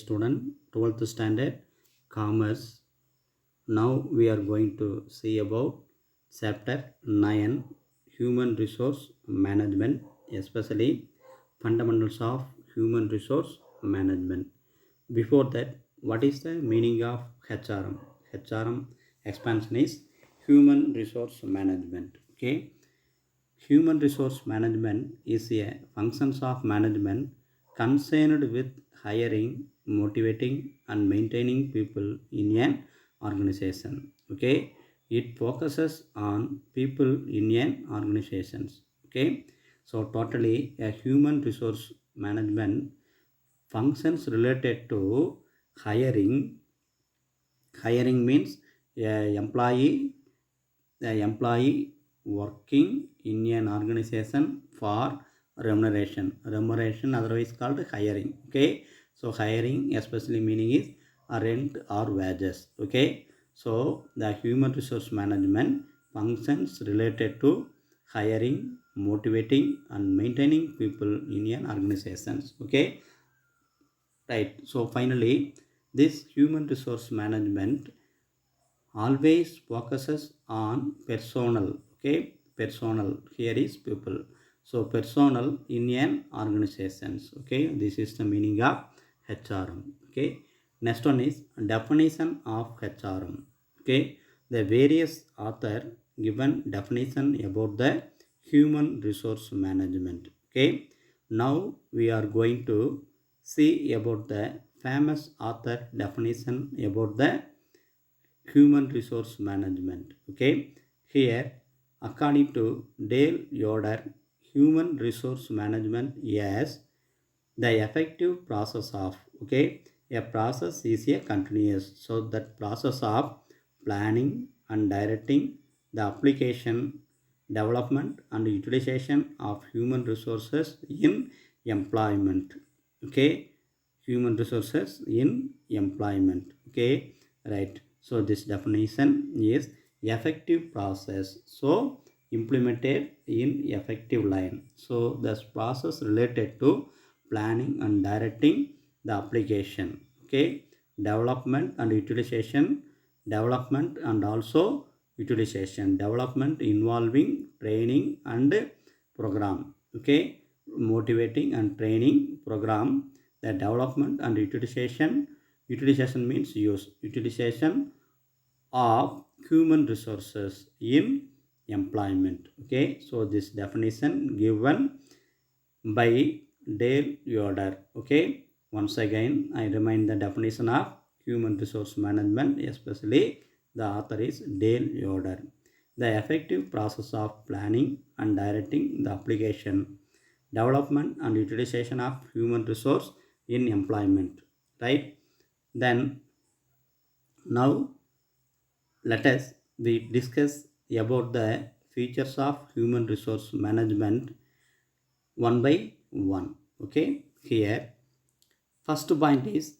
Student, 12th standard commerce. Now we are going to see about chapter 9, human resource management, especially fundamentals of human resource management. Before that, what is the meaning of HRM? HRM expansion is human resource management. Okay, human resource management is a functions of management concerned with hiring, motivating, and maintaining people in an organization. Okay, it focuses on people in an organizations. Okay, so totally a human resource management functions related to hiring. Hiring means a employee working in an organization for remuneration otherwise called hiring. Okay, so hiring especially meaning is a rent or wages. Okay, so the human resource management functions related to hiring, motivating, and maintaining people in an organizations. Okay, right. So finally, this human resource management always focuses on personal. Okay, personal here is people, so personal in an organizations. Okay, this is the meaning of HRM. Okay, next one is definition of HRM. Okay, the various author given definition about the human resource management. Okay, now we are going to see about the famous author definition about the human resource management. Okay, here according to Dale Yoder, human resource management is the effective process of, okay, a process is a continuous, so that process of planning and directing the application, development and utilization of human resources in employment. Okay, human resources in employment. Okay, right. So this definition is effective process, so implemented in effective line. So this process related to planning and directing the application. Okay, development and utilization, development and also utilization, development involving training and program. Okay, motivating and training program, the development and utilization means use, utilization of human resources in employment. Okay, so this definition given by Dale Yoder. Okay, once again I remind the definition of human resource management, especially the author is Dale Yoder. The effective process of planning and directing the application, development and utilization of human resource in employment. Right? Then now let us we discuss about the features of human resource management one by one. Okay, here first point is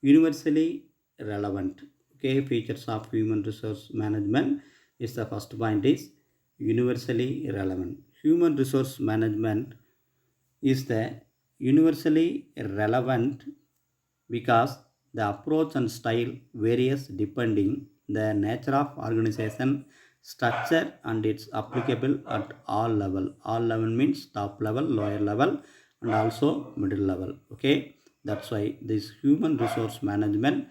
universally relevant. Okay, features of human resource management is the first point is universally relevant. Human resource management is the universally relevant because the approach and style varies depending the nature of organization structure and it's applicable at all level. All level means top level, lower level and also middle level. Okay, that's why this human resource management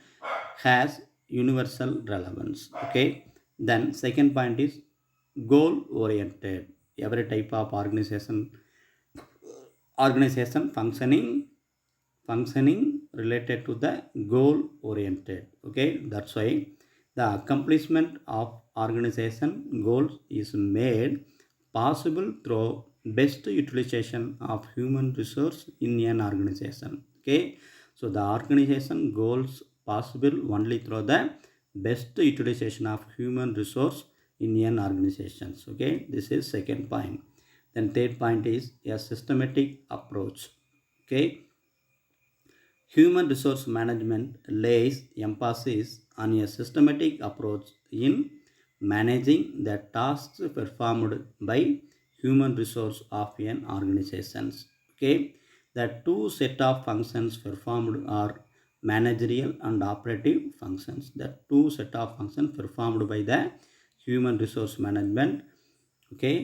has universal relevance. Okay, then second point is goal oriented. Every type of organization functioning related to the goal oriented. Okay, that's why the accomplishment of organization goals is made possible through best utilization of human resource in an organization. Okay, so the organization goals possible only through the best utilization of human resource in an organization. Okay, this is second point. Then third point is a systematic approach. Okay, human resource management lays emphasis on a systematic approach in managing the tasks performed by human resource of an organization. Okay, the two set of functions performed are managerial and operative functions. The two set of functions performed by the human resource management. Okay,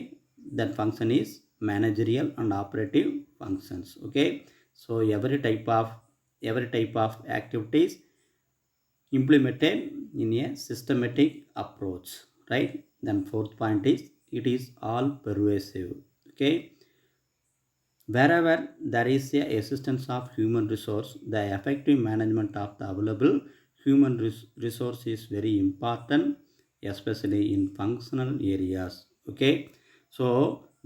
that function is managerial and operative functions. Okay, so every type of activities implemented in a systematic approach, right? Then fourth point is it is all pervasive. Okay, wherever there is a existence of human resource, the effective management of the available human resource is very important, especially in functional areas. Okay, so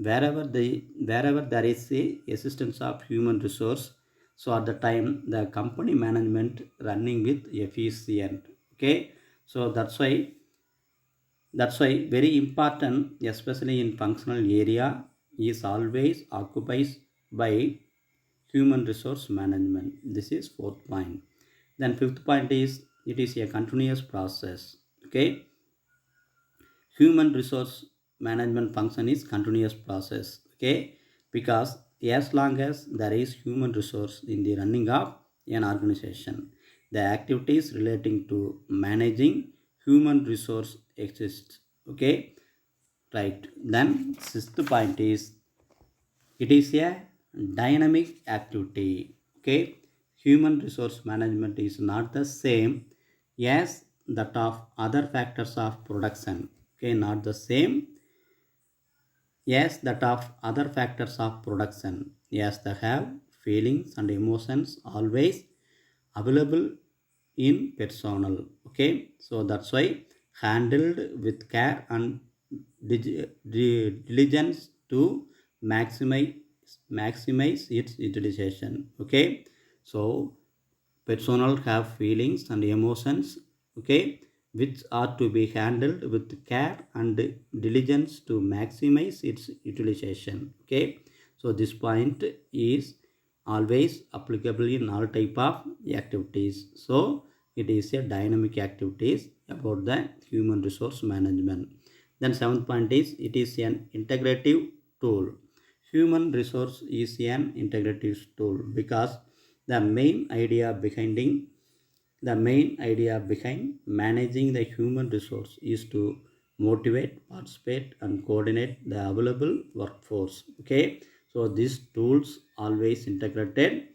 wherever there is a existence of human resource, so at the time the company management running with efficient. Okay, so that's why very important, especially in functional area, is always occupied by human resource management. This is fourth point. Then fifth point is it is a continuous process. Okay, human resource management function is continuous process. Okay, because as long as there is human resource in the running of an organization, the activities relating to managing human resource exist. Okay, right. Then sixth point is it is a dynamic activity. Okay, human resource management is not the same as that of other factors of production. Okay, not the same as that of other factors of production, as they have feelings and emotions always available in personnel. Okay, so that's why handled with care and diligence to maximize maximize its utilization. Okay, so personnel have feelings and emotions. Okay, which are to be handled with care and diligence to maximize its utilization. Okay, so this point is always applicable in all type of activities. So it is a dynamic activities about the human resource management. Then seventh point is it is an integrative tool. Human resource is an integrative tool because the main idea behind managing the human resource is to motivate, participate, and coordinate the available workforce. Okay, so these tools always integrated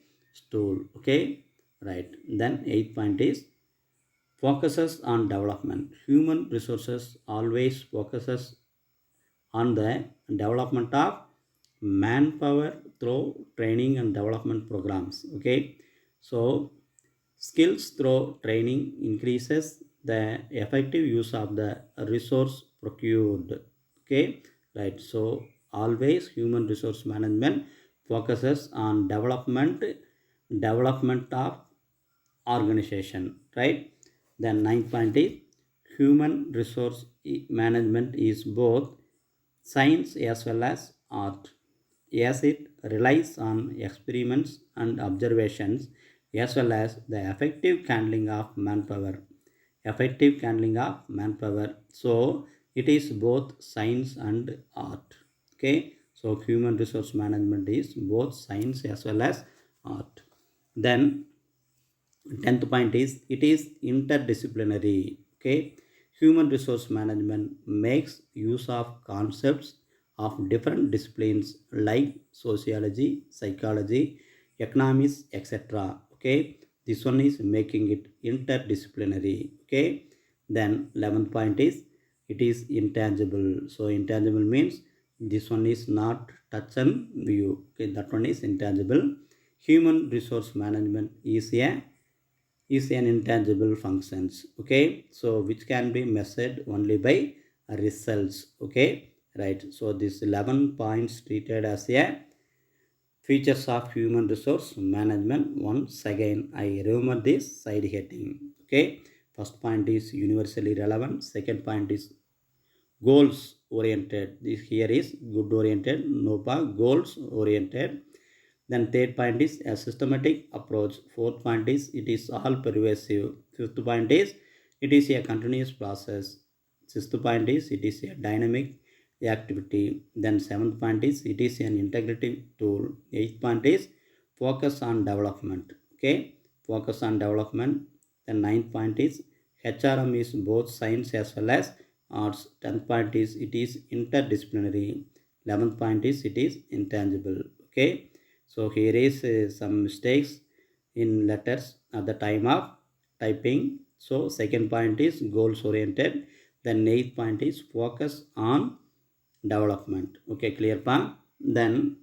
tool. Okay, right. Then eighth point is focuses on development. Human resources always focuses on the development of manpower through training and development programs. Okay, so skills through training increases the effective use of the resource procured. Okay, right. So always human resource management focuses on development of organization, right? Then ninth point is human resource management is both science as well as art, as it relies on experiments and observations as well as the effective handling of manpower. So it is both science and art. Okay, so human resource management is both science as well as art. Then 10th point is it is interdisciplinary. Okay, human resource management makes use of concepts of different disciplines like sociology, psychology, economics, etc. Okay, this one is making it interdisciplinary. Okay, then 11th point is it is intangible. So intangible means this one is not touch and view. Okay, that one is intangible. Human resource management is an intangible functions. Okay, so which can be measured only by results. Okay, right. So this 11 points treated as a features of human resource management. Once again I remember this side heading. Okay, first point is universally relevant, second point is goals oriented. This here is good oriented, nopa goals oriented. Then third point is a systematic approach. Fourth point is it is all pervasive. Fifth point is it is a continuous process. Sixth point is it is a dynamic activity. Then seventh point is it is an integrative tool. Eighth point is focus on development. Okay, focus on development. The ninth point is HRM is both science as well as arts. 10th point is it is interdisciplinary. 11th point is it is intangible. Okay, so here is some mistakes in letters at the time of typing. So second point is goals oriented. Then eighth point is focus on development. Okay, clear pa? Then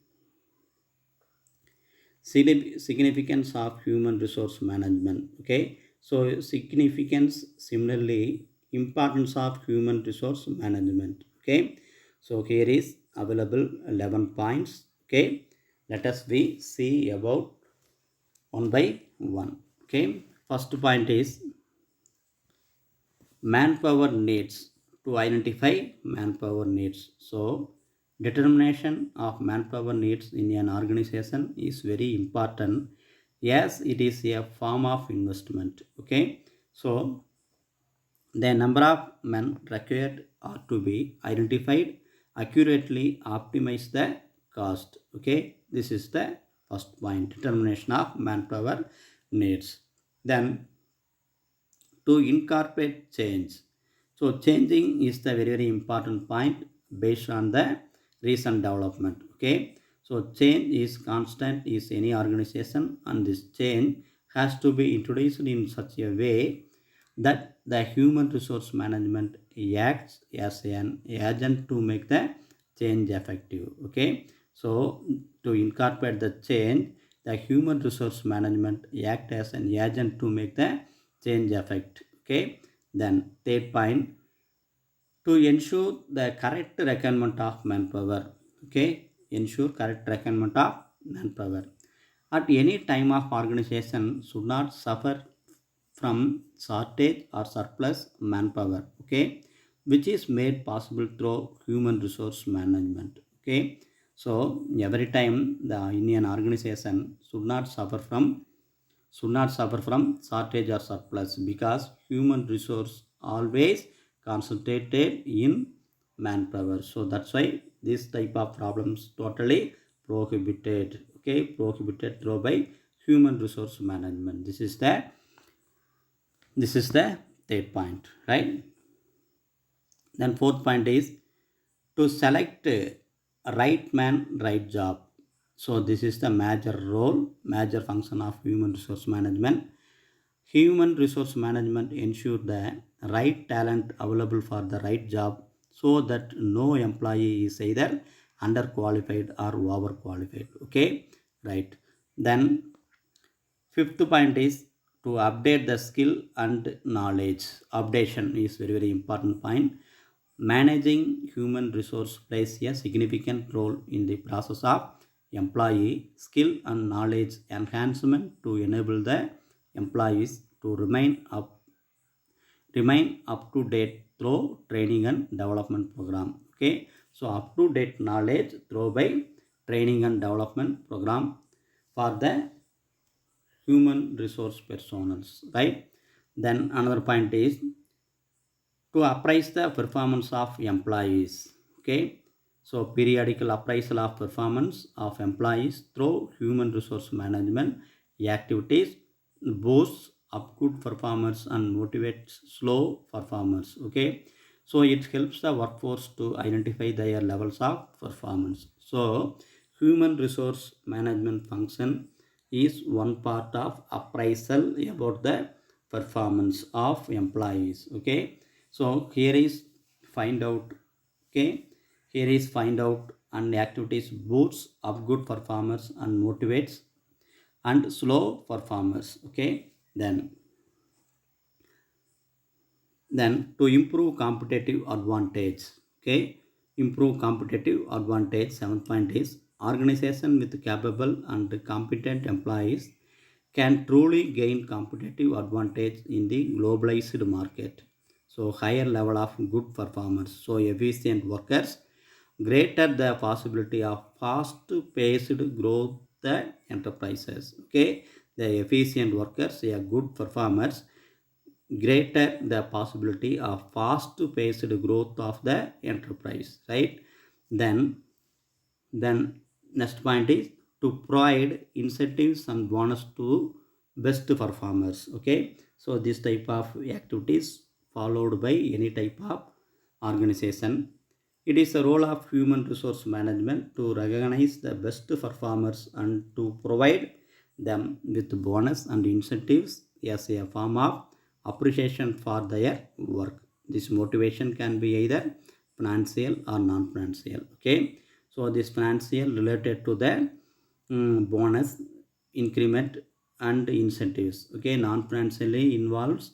significance of human resource management. Okay, so significance, similarly importance of human resource management. Okay, so here is available 11 points. Okay, let us be see about one by one. Okay, first point is manpower needs. To identify manpower needs, so determination of manpower needs in an organization is very important, as it is a form of investment. Okay, so the number of men required are to be identified accurately, optimize the cost. Okay, this is the first point, determination of manpower needs. Then to incorporate change. So changing is the very, very important point based on the recent development. Okay. So change is constant is any organization, and this change has to be introduced in such a way that the human resource management acts as an agent to make the change effective. Okay. So to incorporate the change, the human resource management act as an agent to make the change effect. Okay, then third point, to ensure the correct requirement of manpower. Okay, ensure correct requirement of manpower at any time of organization should not suffer from shortage or surplus manpower. Okay, which is made possible through human resource management. Okay, so every time the Indian organization should not suffer from shortage or surplus, because human resource always concentrated in manpower. So that's why this type of problems totally prohibited. Okay, prohibited through by human resource management. This is the third point, right? Then fourth point is to select right man, right job. So this is the major role, major function of human resource management. Human resource management ensure the right talent available for the right job, so that no employee is either underqualified or overqualified. Okay, right. Then fifth point is to update the skill and knowledge. Updation is very, very important point. Managing human resource plays a significant role in the process of employee skill and knowledge enhancement to enable the employees to remain up to date through training and development program. Okay, so up to date knowledge through by training and development program for the human resource personals, right? Then another point is to appraise the performance of employees. Okay, so periodical appraisal of performance of employees through human resource management activities boosts up good performers and motivates slow performers. Okay, so it helps the workforce to identify their levels of performance. So human resource management function is one part of appraisal about the performance of employees. Okay, so here is find out. Okay, here is find out and activities boosts up good performers and motivates and slow performers. Okay, then to improve competitive advantage. Okay, improve competitive advantage. Seventh point is organization with capable and competent employees can truly gain competitive advantage in the globalized market. So higher level of good performance, so efficient workers, greater the possibility of fast paced growth the enterprises. Okay, the efficient workers, a good performers, greater the possibility of fast paced growth of the enterprise, right? Then then next point is to provide incentives and bonus to best performers. Okay, so this type of activities followed by any type of organization. It is the role of human resource management to recognize the best performers and to provide them with bonus and incentives as a form of appreciation for their work. This motivation can be either financial or non-financial. Okay, so this financial related to the bonus, increment and incentives. Okay, non-financially involves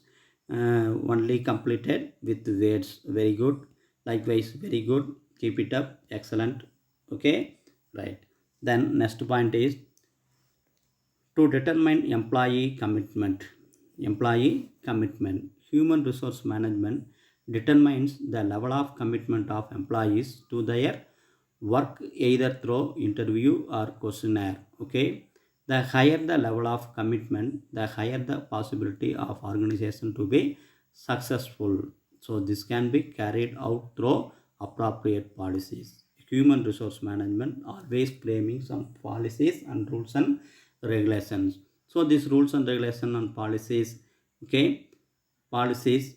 only completed with words very good, likewise very good, keep it up, excellent. Okay, right. Then next point is to determine employee commitment. Human resource management determines the level of commitment of employees to their work either through interview or questionnaire. Okay, the higher the level of commitment, the higher the possibility of organization to be successful. So this can be carried out through appropriate policies. Human resource management always framing some policies and rules and regulations. So these rules and regulations and policies, okay, policies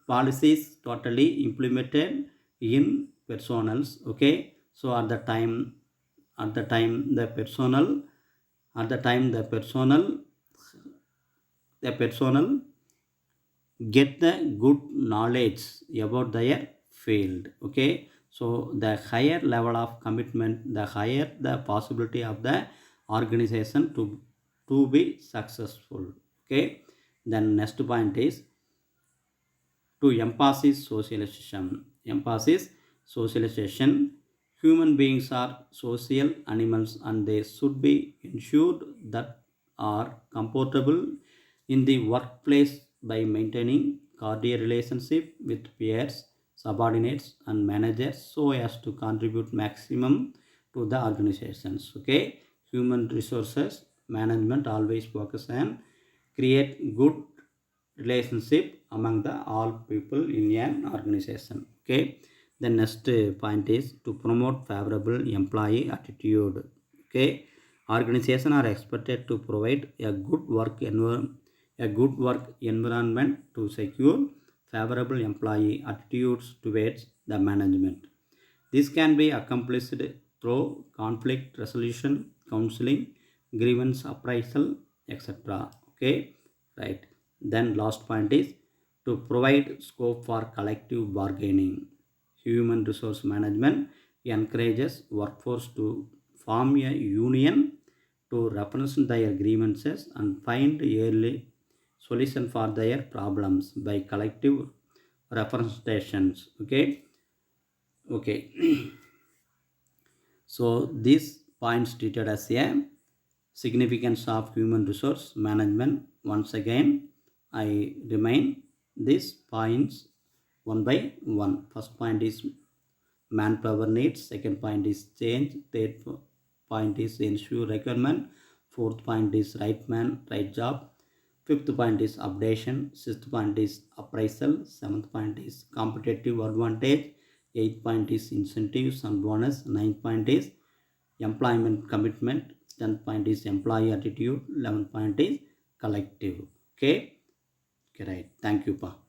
policies totally implemented in personals. Okay, so at the time the personal get the good knowledge about their field. Okay, so the higher level of commitment, the higher the possibility of the organization to be successful. Okay, then next point is to emphasize socialization. Emphasis socialization. Human beings are social animals and they should be ensured that are comfortable in the workplace by maintaining cordial relationship with peers, subordinates and managers so as to contribute maximum to the organizations. Okay, human resources management always focus on create good relationship among the all people in an organization. Okay, the next point is to promote favorable employee attitude. Okay, organization are expected to provide a good work environment to secure favorable employee attitudes towards the management. This can be accomplished through conflict resolution, counseling, grievance appraisal, etc. Okay, right. Then last point is to provide scope for collective bargaining. Human resource management encourages workforce to form a union to represent their grievances and find early solution for their problems by collective representations. Okay, okay. So these points treated as a significance of human resource management. Once again, I remind these points one by one. First point is manpower needs. Second point is change. Third point is ensure requirement. Fourth point is right man, right job. Fifth point is updation. Sixth point is appraisal. Seventh point is competitive advantage. Eighth point is incentives and bonus. Ninth point is employment commitment. 10th point is employee attitude. 11th point is collective. Okay, okay, right. Thank you, Pa.